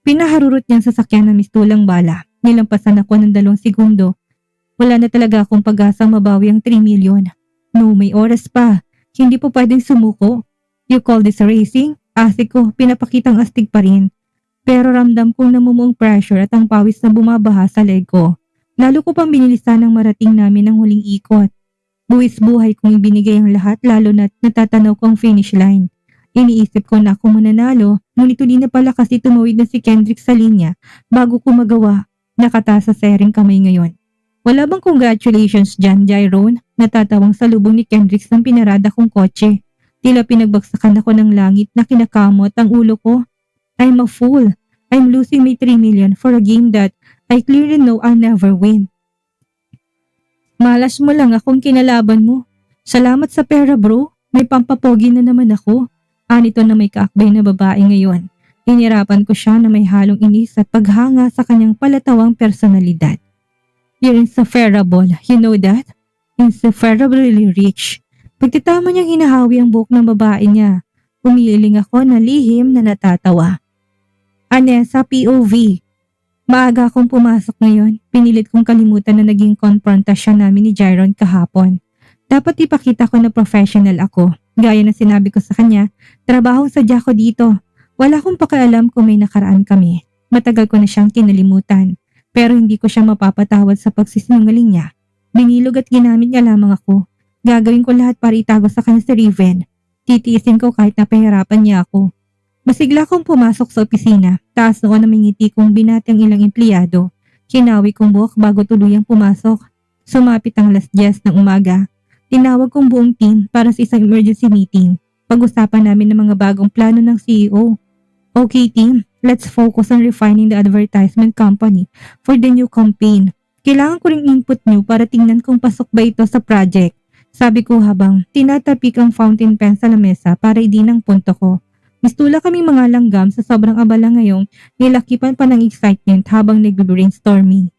Pinaharurot niyang sasakyan ng mistulang bala. Nilampasan ako ng 2 segundo. Wala na talaga akong pag-asang mabawi ang 3 milyon. No, may oras pa. Hindi po pwedeng sumuko. You call this racing? Asik ko, pinapakitang astig pa rin. Pero ramdam kong namumuong pressure at ang pawis na bumabaha sa leg ko. Lalo ko pang binilisan ang marating namin ng huling ikot. Buwis buhay kong ibinigay ang lahat lalo na't natatanaw kong finish line. Iniisip ko na ako mananalo, ngunit uli na pala kasi tumawid na si Kendrick sa linya bago ko magawa. Nakataas sa sering kamay ngayon. Wala bang congratulations dyan, Jairon? Natatawang salubong ni Kendrick ng pinarada kong kotse. Tila pinagbagsakan ako ng langit na kinakamot ang ulo ko. I'm a fool. I'm losing my 3 million for a game that I clearly know I'll never win. Malas mo lang akong kinalaban mo. Salamat sa pera bro. May pampapogi na naman ako. Anito na may kaakbay na babae ngayon. Inirapan ko siya na may halong inis at paghanga sa kanyang palatawang personalidad. You're insufferable, you know that? Insufferably rich. Pagtitama niyang hinahawi ang buhok ng babae niya, umiiling ako na lihim na natatawa. Anessa, POV. Maaga akong pumasok ngayon, pinilit kong kalimutan na naging konfrontasyon namin ni Jairon kahapon. Dapat ipakita ko na professional ako. Gaya na sinabi ko sa kanya, trabaho sadya ko dito. Wala akong pakialam kung may nakaraan kami. Matagal ko na siyang kinalimutan. Pero hindi ko siya mapapatawad sa pagsisinungaling niya. Binilog at ginamit niya lamang ako. Gagawin ko lahat para itago sa kanya si Riven. Titiisin ko kahit napahirapan niya ako. Masigla kong pumasok sa opisina. Taas noon na may ngiti kong binati ang ilang empleyado. Kinawi kong buhok bago tuluyang pumasok. Sumapit ang 10:00 ng umaga. Tinawag kong buong team para sa isang emergency meeting. Pag-usapan namin ng mga bagong plano ng CEO. Okay team, let's focus on refining the advertisement company for the new campaign. Kailangan ko ring input nyo para tingnan kung pasok ba ito sa project. Sabi ko habang tinatapik ang fountain pen sa lamesa para idinang punto ko. Mistula kaming mga langgam sa sobrang abala ngayong nilakipan pa ng excitement habang nag-brainstorming.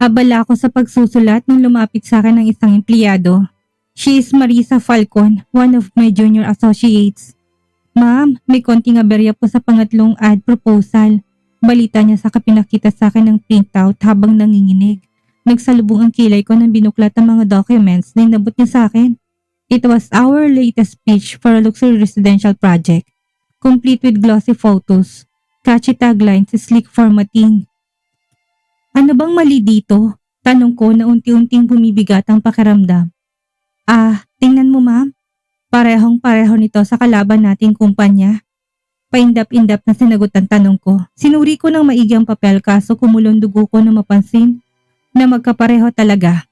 Abala ako sa pagsusulat nang lumapit sa akin ng isang empleyado. She is Marisa Falcon, one of my junior associates. Ma'am, may konting aberya po sa pangatlong ad proposal. Balita niya sa kapinakita sa akin ng printout habang nanginginig. Nagsalubong ang kilay ko nang binuklat ang mga documents na inabot niya sa akin. It was our latest pitch for a luxury residential project. Complete with glossy photos, catchy taglines, sleek formatting. Ano bang mali dito? Tanong ko na unti-unting bumibigat ang pakiramdam. Tingnan mo ma'am. Parehong-pareho nito sa kalaban nating kumpanya. Paindap-indap na sinagot ang tanong ko. Sinuri ko ng maigi ang papel kaso kumulong dugo ko na mapansin na magkapareho talaga.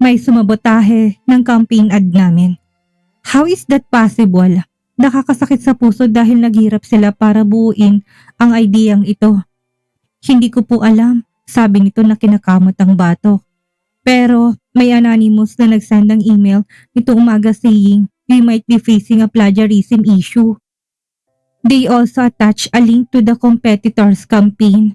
May sumabotahe ng campaign ad namin. How is that possible? Nakakasakit sa puso dahil naghirap sila para buuin ang ideyang ito. Hindi ko po alam, sabi nito na kinakamot ang batok. Pero may anonymous na nagsend ng email nito umaga saying we might be facing a plagiarism issue. They also attach a link to the competitor's campaign.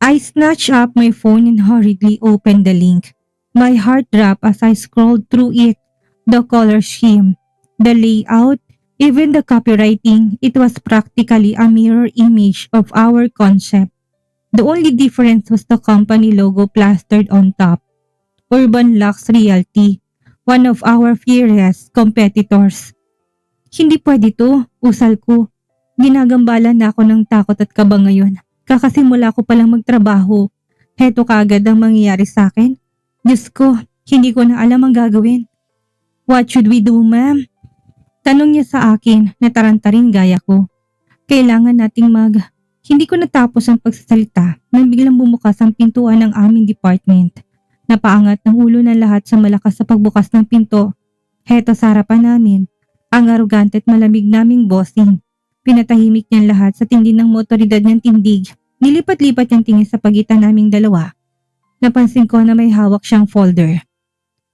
I snatched up my phone and hurriedly opened the link. My heart dropped as I scrolled through it. The color scheme, the layout, even the copywriting, it was practically a mirror image of our concept. The only difference was the company logo plastered on top. Urban Lux Realty, one of our fiercest competitors. Hindi pwede to, usal ko. Ginagambala na ako ng takot at kaba ngayon. Kakasimula ko palang magtrabaho. Heto kaagad ang mangyayari sa akin. Diyos ko, hindi ko na alam ang gagawin. What should we do, ma'am? Tanong niya sa akin na tarantarin gaya ko. Kailangan nating Hindi ko natapos ang pagsasalita nang biglang bumukas ang pintuan ng aming department. Napaangat ng ulo ng lahat sa malakas sa pagbukas ng pinto. Heto sa harapan namin, ang arugante at malamig naming bossing. Pinatahimik niyang lahat sa tindi ng motoridad niyang tindig. Nilipat-lipat niyang tingin sa pagitan naming dalawa. Napansin ko na may hawak siyang folder.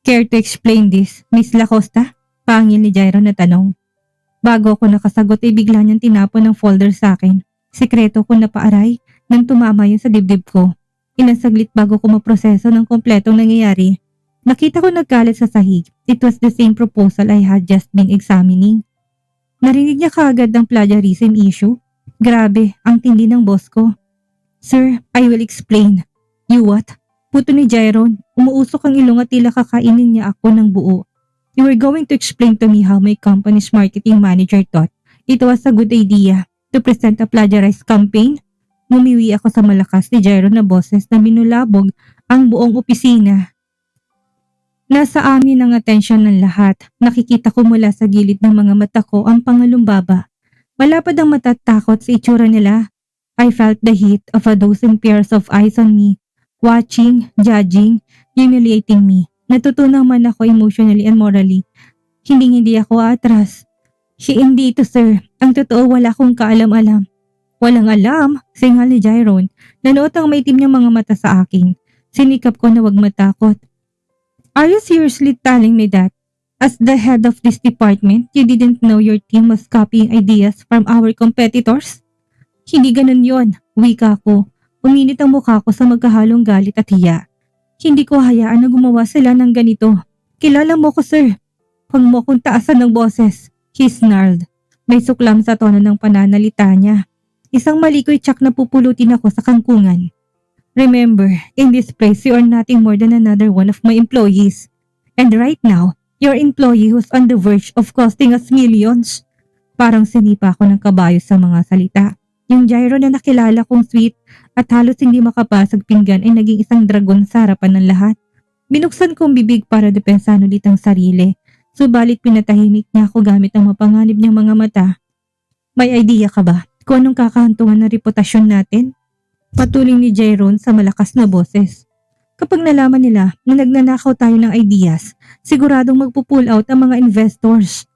Care to explain this, Miss Lacosta? Pangil ni Jairo na tanong. Bago ako nakasagot ay bigla niyang tinapon ng folder sa akin. Sekreto ko na paaray nang tumama yun sa dibdib ko. Ilang saglit bago ko maproseso ng kompletong nangyayari, nakita ko nagkalat sa sahig. It was the same proposal I had just been examining. Narinig niya kaagad ang plagiarism issue. Grabe, ang tindi ng boss ko. Sir, I will explain. You what? Puto ni Jairon, umuusok ang ilong at tila kakainin niya ako ng buo. You were going to explain to me how my company's marketing manager thought it was a good idea to present a plagiarized campaign? Mumiwi ako sa malakas ni Jairon na boses na minulabog ang buong opisina. Nasa amin ang atensyon ng lahat. Nakikita ko mula sa gilid ng mga mata ko ang pangalumbaba. Malapad ang matatakot sa itsura nila. I felt the heat of a dozen pairs of eyes on me, watching, judging, humiliating me. Natutunan man ako emotionally and morally. Hindi ako atras. Hindi ito, sir. Ang totoo, wala akong kaalam-alam. Walang alam, singal ni Jairon. Nanuot ang maitim niyang mga mata sa akin. Sinikap ko na wag matakot. Are you seriously telling me that? As the head of this department, you didn't know your team was copying ideas from our competitors? Hindi ganun yon, wika ko. Uminit ang mukha ko sa magkahalong galit at hiya. Hindi ko hayaan na gumawa sila ng ganito. Kilala mo ko, sir. Huwag mo akong taasan ng boses. He snarled. May suklam sa tono ng pananalita niya. Isang malikoy tsak na pupulutin ako sa kangkungan. Remember, in this place you are nothing more than another one of my employees. And right now, your employee who's on the verge of costing us millions. Parang sinipa ako ng kabayo sa mga salita. Yung Jairon na nakilala kong sweet at halos hindi makapasag pinggan ay naging isang dragon sa harapan ng lahat. Binuksan kong bibig para depensahan ulit ang sarili. Subalit pinatahimik niya ako gamit ang mapanganib niyang mga mata. May idea ka ba kung anong kakahantungan ng reputasyon natin? Patuloy ni Jairon sa malakas na boses. Kapag nalaman nila na nagnanakaw tayo ng ideas, siguradong magpo-pull out ang mga investors.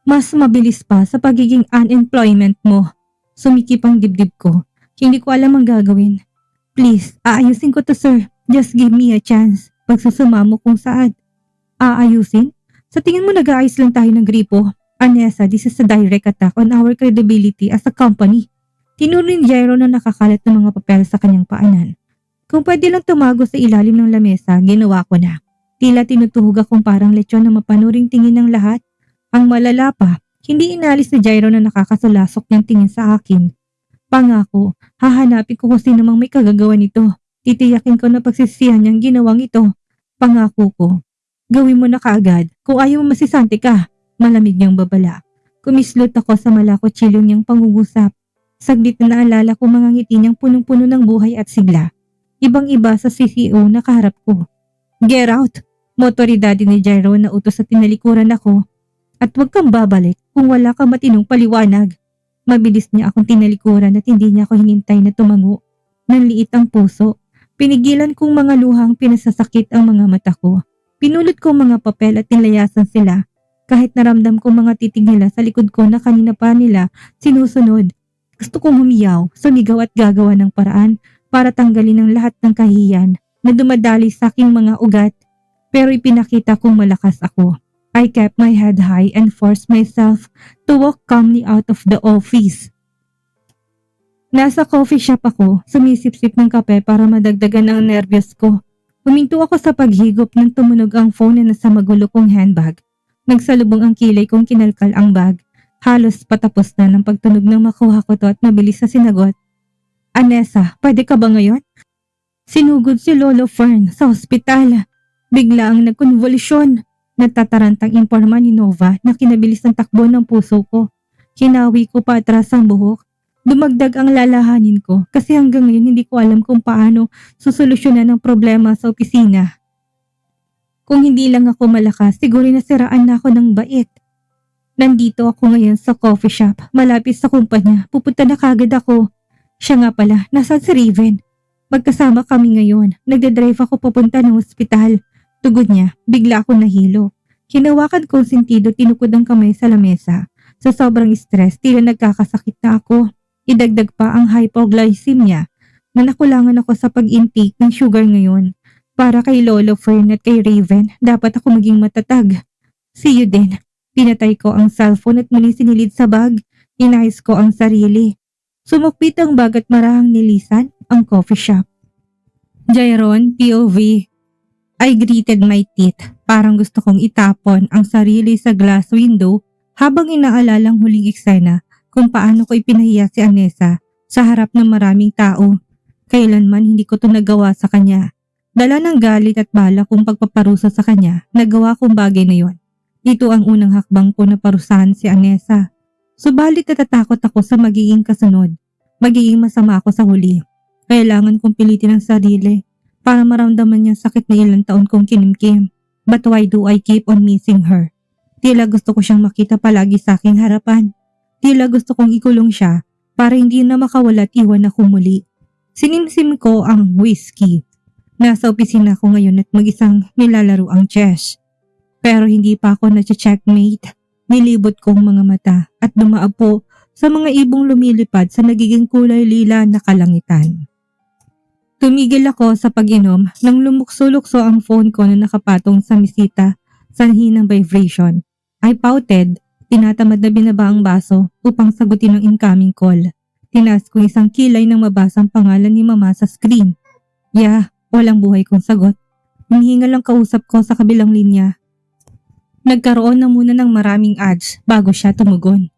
Mas mabilis pa sa pagiging unemployment mo. Sumikip ang dibdib ko. Hindi ko alam ang gagawin. Please, aayusin ko to, sir. Just give me a chance. Pagsusuma mo kung saan. Aayusin? Sa tingin mo nag-aayos lang tayo ng gripo? Anessa, this is a direct attack on our credibility as a company. Tinuro ni Jairon na nakakalat ng mga papel sa kanyang paanan. Kung pwede lang tumago sa ilalim ng lamesa, ginawa ko na. Tila tinutuhog akong parang lechon na mapanuring tingin ng lahat. Ang malala pa, hindi inalis ni Jairon na nakakasulasok niyang tingin sa akin. Pangako, hahanapin ko kung sino mang may kagagawa nito. Titiyakin ko na pagsisihan niyang ginawang ito. Pangako ko. Gawin mo na kaagad. Kung ayaw mo masisante ka, malamig niyang babala. Kumislot ako sa malakotsilyo niyang pangungusap. Saglit na naalala ko mga ngiti niyang punong-puno ng buhay at sigla. Ibang-iba sa CCO na kaharap ko. Get out! Motoridad ni Jairon na utos sa tinalikuran ako. At huwag kang babalik kung wala kang matinong paliwanag. Mabilis niya akong tinalikuran at hindi niya ako hinintay na tumango. Nanliit ang puso. Pinigilan kong mga luhang pinasasakit ang mga mata ko. Pinulot ko mga papel at nilayasan sila. Kahit naramdam ko mga titig nila sa likod ko na kanina pa nila sinusunod. Gusto kong humiyaw, sumigaw at gagawa ng paraan para tanggalin ang lahat ng kahihiyan na dumadali sa aking mga ugat. Pero ipinakita kong malakas ako. I kept my head high and forced myself to walk calmly out of the office. Nasa coffee shop ako, sumisip-sip ng kape para madagdagan ang nervyos ko. Huminto ako sa paghigop nang tumunog ang phone na nasa magulo kong handbag. Nagsalubong ang kilay kong kinalkal ang bag. Halos patapos na ng pagtunog ng makuha ko to at mabilis na sinagot. Anessa, pwede ka ba ngayon? Sinugod si Lolo Fern sa ospital. Bigla ang nagkonvolusyon. Natatarantang imporma ni Nova na kinabilis ng takbo ng puso ko. Hinawi ko pa atras ang buhok. Dumagdag ang lalahanin ko kasi hanggang ngayon hindi ko alam kung paano susolusyonan ang problema sa opisina. Kung hindi lang ako malakas, siguro nasiraan na ako ng bait. Nandito ako ngayon sa coffee shop, malapit sa kumpanya. Pupunta na kagad ako. Siya nga pala, nasaan si Raven? Magkasama kami ngayon. Nagdadrive ako papunta ng ospital. Tugod niya, bigla ako nahilo. Hinawakan kong sentido, tinukod ang kamay sa lamesa. Sa sobrang stress, tila nagkakasakit na ako. Idagdag pa ang hypoglycemia na nakulangan ako sa pag-intake ng sugar ngayon. Para kay Lolo Fern at kay Raven, dapat ako maging matatag. See you din. Pinatay ko ang cellphone at muling sinilid sa bag. Inayos ko ang sarili. Sumukpit ang bag at marahang nilisan ang coffee shop. Jairon, POV. I gritted my teeth. Parang gusto kong itapon ang sarili sa glass window habang inaalalang huling eksena kung paano ko ipinahiya si Anessa sa harap ng maraming tao. Kailanman hindi ko to nagawa sa kanya. Dala ng galit at bala kong pagpaparusa sa kanya, nagawa kong bagay na yon. Ito ang unang hakbang ko na parusahan si Anessa. Subalit natatakot ako sa magiging kasunod. Magiging masama ako sa huli. Kailangan kong pilitin ang sarili para maramdaman niya sakit na ilang taon kong kinimkim. But why do I keep on missing her? Tila gusto ko siyang makita palagi sa aking harapan. Tila gusto kong ikulong siya para hindi na makawala at iwan ako muli. Sinimsim ko ang whiskey. Nasa opisina ko ngayon at mag-isang nilalaro ang chess. Pero hindi pa ako na-checkmate. Nilibot kong mga mata at dumaapo sa mga ibong lumilipad sa nagiging kulay lila na kalangitan. Tumigil ako sa pag-inom nang lumukso-lukso ang phone ko na nakapatong sa mesita sa hinang vibration. I pouted, tinatamad na binaba ang baso upang sagutin ang incoming call. Tinaas ko isang kilay nang mabasa ang pangalan ni Mama sa screen. Yeah, walang buhay kong sagot. Hinihingal ang kausap ko sa kabilang linya. Nagkaroon na muna ng maraming ads bago siya tumugon.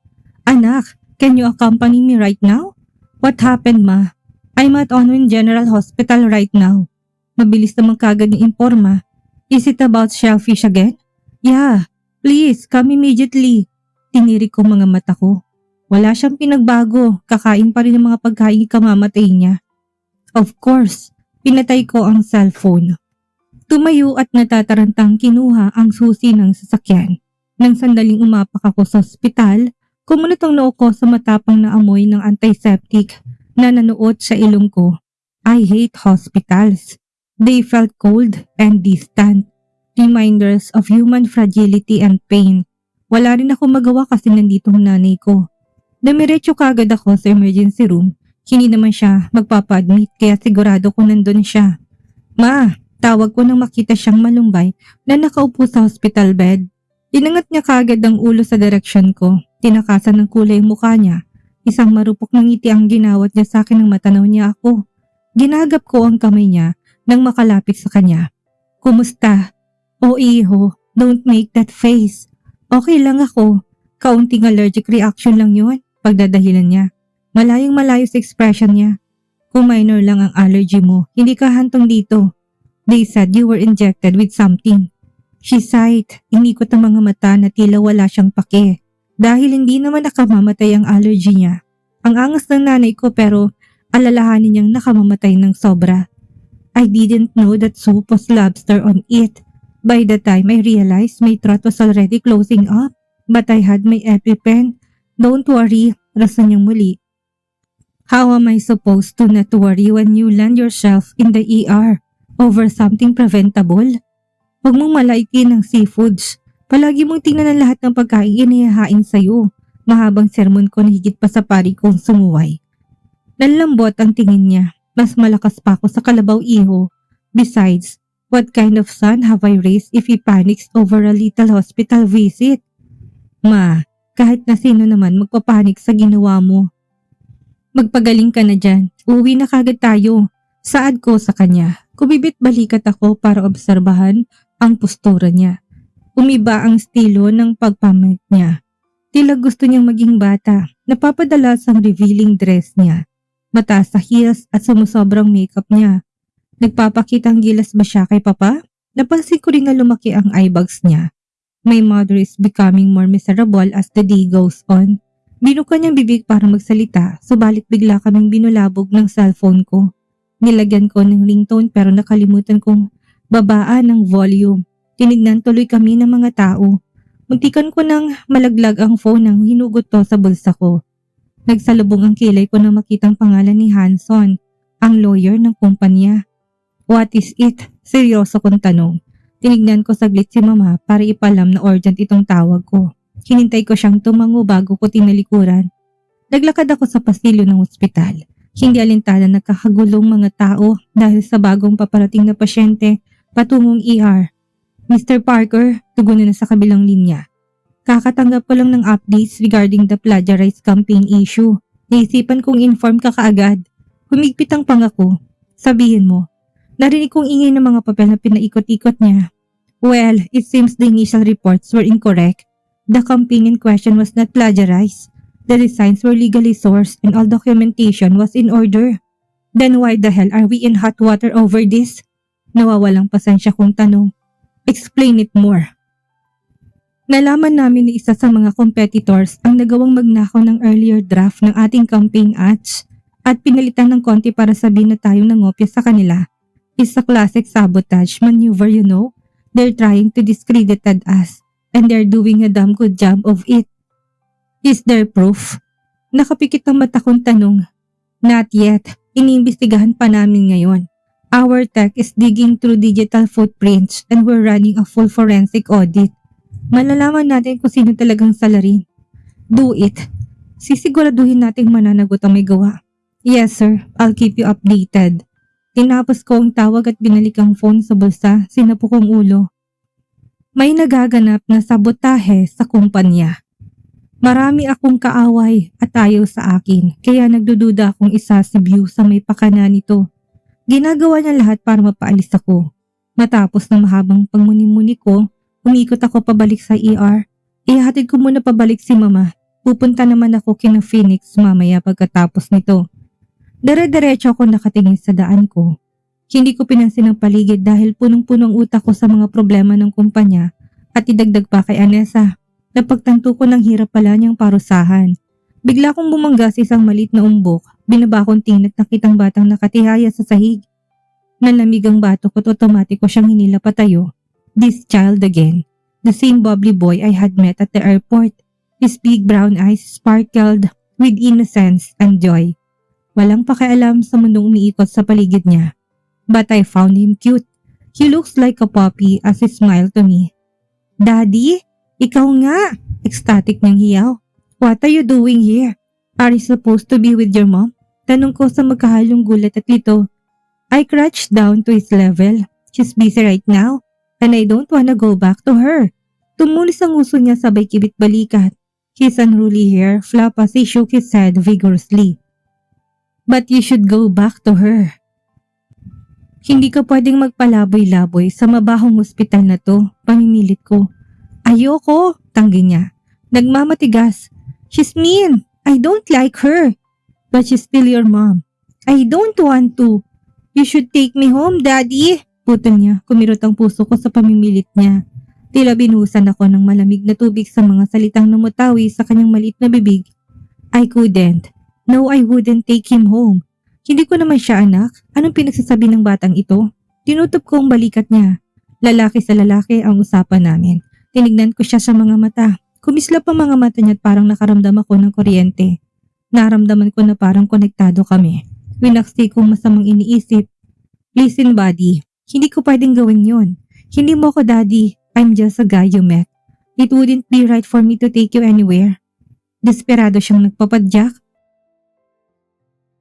Anak, can you accompany me right now? What happened, Ma? I'm at Onwin General Hospital right now. Mabilis naman kagad ni informa. Is it about shellfish again? Yeah, please come immediately. Tinirik ko mga mata ko. Wala siyang pinagbago, kakain pa rin ng mga pagkain kamamatay niya. Of course, pinatay ko ang cellphone. Tumayo at natatarantang kinuha ang susi ng sasakyan. Nang sandaling umapak ako sa ospital, kumunot ang noo ko sa matapang na amoy ng antiseptic na nanuot sa ilong ko. I hate hospitals. They felt cold and distant. Reminders of human fragility and pain. Wala rin ako magawa kasi nandito ang nanay ko. Damiretso kagad ako sa emergency room. Hindi naman siya magpapa-admit kaya sigurado ko nandun siya. Ma, tawag ko nang makita siyang malumbay na nakaupo sa hospital bed. Inangat niya kagad ang ulo sa direksyon ko. Tinakasan ng kulay mukha niya. Isang marupok ng ngiti ang ginawat niya sa akin nang matanaw niya ako. Ginagap ko ang kamay niya nang makalapit sa kanya. Kumusta? O iho, don't make that face. Okay lang ako. Kaunting allergic reaction lang yun. Pagdadahilan niya. Malayong malayo sa expression niya. Kung minor lang ang allergy mo, hindi ka hantong dito. They said you were injected with something. She sighed. Inikot ang mga mata na tila wala siyang pake. Dahil hindi naman nakamamatay ang allergy niya. Ang angas ng nanay ko pero alalahanin niyang nakamamatay ng sobra. I didn't know that soup was lobster on it. By the time I realized my throat was already closing up. But I had my EpiPen. Don't worry, rason niyang muli. How am I supposed to not worry when you land yourself in the ER over something preventable? Huwag mong malaikin ng seafoods. Palagi mong tingnan ang lahat ng pagkain inihahain sa'yo. Mahabang sermon ko na higit pa sa pari kong sumuway. Nanlambot ang tingin niya. Mas malakas pa ako sa kalabaw iho. Besides, what kind of son have I raised if he panics over a little hospital visit? Ma, kahit na sino naman magpapanik sa ginawa mo. Magpagaling ka na dyan. Uwi na kagad tayo. Saad ko sa kanya. Kumibit balikat ako para obserbahan ang postura niya. Umiba ang estilo ng pagpamit niya. Tila gusto niyang maging bata. Napapadalas ang revealing dress niya. Mataas sa heels at sumusobrang makeup niya. Nagpapakitang gilas ba siya kay Papa? Napansin ko rin na lumaki ang eye bags niya. My mother is becoming more miserable as the day goes on. Binuka niyang bibig para magsalita, subalit bigla kaming binulabog ng cellphone ko. Nilagyan ko ng ringtone pero nakalimutan kong babaan ng volume. Tinignan tuloy kami ng mga tao. Muntikan ko nang malaglag ang phone nang hinugot to sa bulsa ko. Nagsalubong ang kilay ko nang makitang pangalan ni Hanson, ang lawyer ng kumpanya. What is it? Seryoso kong tanong. Tinignan ko saglit si Mama para ipalam na urgent itong tawag ko. Hinintay ko siyang tumango bago ko tinalikuran. Naglakad ako sa pasilyo ng ospital. Hindi alintana nagkakagulong mga tao dahil sa bagong paparating na pasyente patungong ER. Mr. Parker, tugunan na sa kabilang linya. Kakatanggap ko lang ng updates regarding the plagiarized campaign issue. Naisipan kong inform ka kaagad. Humigpit ang pangako. Sabihin mo. Narinig kong ingay ng mga papel na pinaikot-ikot niya. Well, it seems the initial reports were incorrect. The campaign in question was not plagiarized. The designs were legally sourced and all documentation was in order. Then why the hell are we in hot water over this? Nawawalang pasensya kong tanong. Explain it more. Nalaman namin ni isa sa mga competitors ang nagawang magnakaw ng earlier draft ng ating campaign ads at pinalitan ng konti para sabihin na tayo nangopya sa kanila. It's a classic sabotage maneuver, you know. They're trying to discredit us and they're doing a damn good job of it. Is there proof? Nakapikit ang mata kong tanong. Not yet. Iniimbestigahan pa namin ngayon. Our tech is digging through digital footprints and we're running a full forensic audit. Malalaman natin kung sino talagang salarin. Do it. Sisiguraduhin nating mananagot ang may gawa. Yes sir, I'll keep you updated. Tinapos ko ang tawag at binalik ang phone sa bulsa, sinapo kong ulo. May nagaganap na sabotahe sa kumpanya. Marami akong kaaway at ayaw sa akin, kaya nagdududa akong isa si View sa may pakana nito. Ginagawa niya lahat para mapaalis ako. Matapos ng mahabang pagmuni-muni ko, umikot ako pabalik sa ER. Ihatid ko muna pabalik si Mama. Pupunta naman ako kina Phoenix mamaya pagkatapos nito. Dire-diretso ako nakatingin sa daan ko. Hindi ko pinansin ang paligid dahil punong-punong utak ko sa mga problema ng kumpanya at idagdag pa kay Anessa. Napagtanto ko ng hirap pala niyang parusahan. Bigla kong bumangga sa isang maliit na umbok. Binaba kong tingin at nakitang batang nakatihaya sa sahig. Nalamig ang bato ko't otomatiko siyang hinila patayo. This child again. The same bubbly boy I had met at the airport. His big brown eyes sparkled with innocence and joy. Walang pakialam sa mundong umiikot sa paligid niya. But I found him cute. He looks like a puppy as he smiled to me. Daddy? Ikaw nga! Ecstatic niyang hiyaw. What are you doing here? Are you supposed to be with your mom? Tanong ko sa magkahalong gulat at lito. I crouched down to his level. She's busy right now and I don't wanna go back to her. Tumulis ang uso niya sabay kibit balikat. His unruly hair flapped as he shook his head vigorously. But you should go back to her. Hindi ka pwedeng magpalaboy-laboy sa mabahong ospital na to, pamimilit ko. Ayoko, tanggi niya. Nagmamatigas. She's mean. I don't like her. But she's still your mom. I don't want to. You should take me home, Daddy. Putol niya, kumirot ang puso ko sa pamimilit niya. Tila binuhusan ako ng malamig na tubig sa mga salitang namutawi sa kanyang maliit na bibig. I couldn't. No, I wouldn't take him home. Hindi ko naman siya anak. Anong pinagsasabi ng batang ito? Tinutup ko ang balikat niya. Lalaki sa lalaki ang usapan namin. Tinignan ko siya sa mga mata. Kumislap ang mga mata niya at parang nakaramdam ako ng kuryente. Naramdaman ko na parang konektado kami. Winaksi kong masamang iniisip. Listen buddy, hindi ko pwedeng gawin yon. Hindi mo ako daddy, I'm just a guy you met. It wouldn't be right for me to take you anywhere. Desperado siyang nagpapadyak.